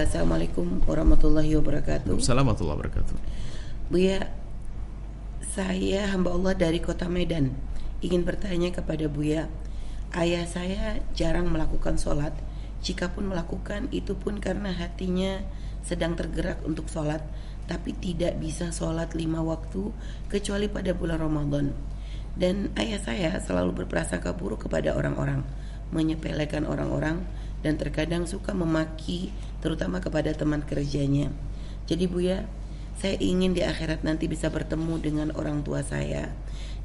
Assalamualaikum warahmatullahi wabarakatuh. Assalamualaikum warahmatullahi wabarakatuh. Buya, saya hamba Allah dari kota Medan. Ingin bertanya kepada Buya, ayah saya jarang melakukan sholat. Jikapun melakukan, itu pun karena hatinya sedang tergerak untuk sholat, tapi tidak bisa sholat 5 waktu kecuali pada bulan Ramadan. Dan ayah saya selalu berprasangka buruk kepada orang-orang, menyepelekan orang-orang, dan terkadang suka memaki, terutama kepada teman kerjanya. Jadi Buya, saya ingin di akhirat nanti bisa bertemu dengan orang tua saya,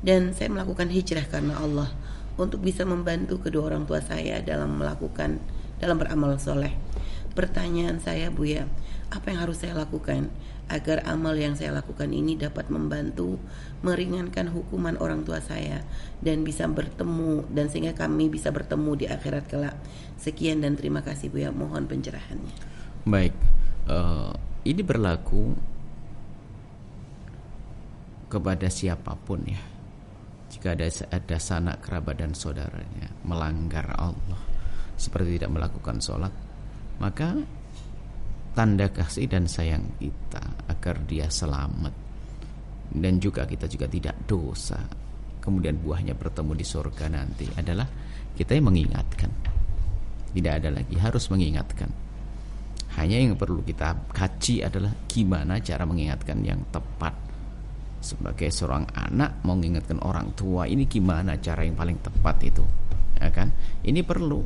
dan saya melakukan hijrah karena Allah untuk bisa membantu kedua orang tua saya dalam beramal soleh. Pertanyaan saya Buya, apa yang harus saya lakukan agar amal yang saya lakukan ini dapat membantu meringankan hukuman orang tua saya dan bisa bertemu, dan sehingga kami bisa bertemu di akhirat kelak. Sekian dan terima kasih Buya, mohon pencerahannya. Baik, ini berlaku kepada siapapun ya. Jika ada sanak kerabat dan saudaranya melanggar Allah seperti tidak melakukan sholat, maka tanda kasih dan sayang kita agar dia selamat dan juga kita juga tidak dosa, kemudian buahnya bertemu di surga nanti, adalah kita yang mengingatkan. Tidak ada lagi harus mengingatkan. Hanya yang perlu kita kaji adalah gimana cara mengingatkan yang tepat. Sebagai seorang anak mau mengingatkan orang tua, ini gimana cara yang paling tepat itu, ya kan? Ini perlu.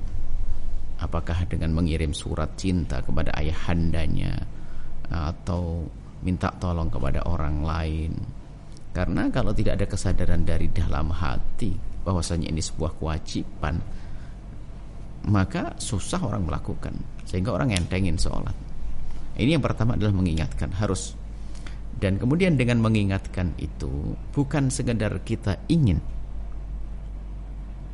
Apakah dengan mengirim surat cinta kepada ayahandanya atau minta tolong kepada orang lain? Karena kalau tidak ada kesadaran dari dalam hati bahwasanya ini sebuah kewajiban, maka susah orang melakukan, sehingga orang entengin sholat. Ini yang pertama adalah mengingatkan, harus. Dan kemudian dengan mengingatkan itu bukan sekedar kita ingin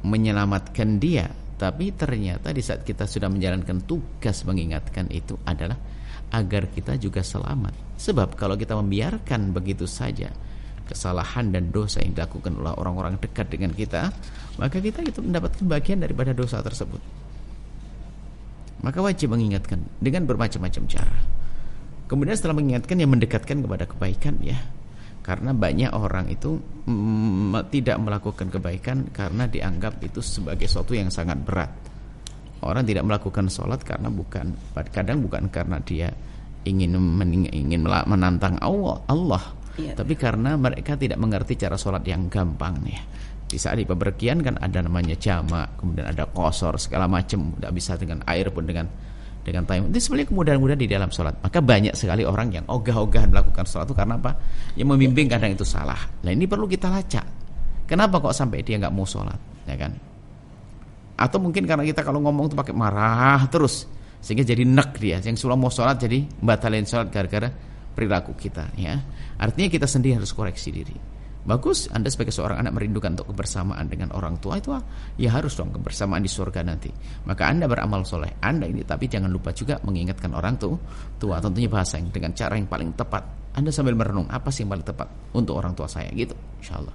menyelamatkan dia, tapi ternyata di saat kita sudah menjalankan tugas mengingatkan itu adalah agar kita juga selamat. Sebab kalau kita membiarkan begitu saja kesalahan dan dosa yang dilakukan oleh orang-orang dekat dengan kita, maka kita itu mendapatkan bagian daripada dosa tersebut. Maka wajib mengingatkan dengan bermacam-macam cara. Kemudian setelah mengingatkan, yang mendekatkan kepada kebaikan ya. Karena banyak orang itu tidak melakukan kebaikan karena dianggap itu sebagai sesuatu yang sangat berat. Orang tidak melakukan sholat karena kadang bukan karena dia ingin menantang Allah, ya, tapi karena mereka tidak mengerti cara sholat yang gampang ya. Di saat di pepergian kan ada namanya jamak, kemudian ada qasar, segala macam, tidak bisa dengan air pun dengan tayamum. Itu sebenarnya kemudahan-kemudahan di dalam sholat. Maka banyak sekali orang yang ogah-ogahan melakukan sholat itu karena apa? Yang membimbing kadang itu salah. Nah ini perlu kita lacak. Kenapa kok sampai dia nggak mau sholat, ya kan? Atau mungkin karena kita kalau ngomong itu pakai marah terus, sehingga jadi nek dia. Yang sudah mau sholat jadi batalin sholat gara-gara perilaku kita. Ya, artinya kita sendiri harus koreksi diri. Bagus, Anda sebagai seorang anak merindukan untuk kebersamaan dengan orang tua, itu ya harus dong kebersamaan di surga nanti. Maka Anda beramal soleh Anda ini, tapi jangan lupa juga mengingatkan orang tua. Tentunya bahasa yang dengan cara yang paling tepat. Anda sambil merenung, apa sih yang paling tepat untuk orang tua saya gitu, insyaallah.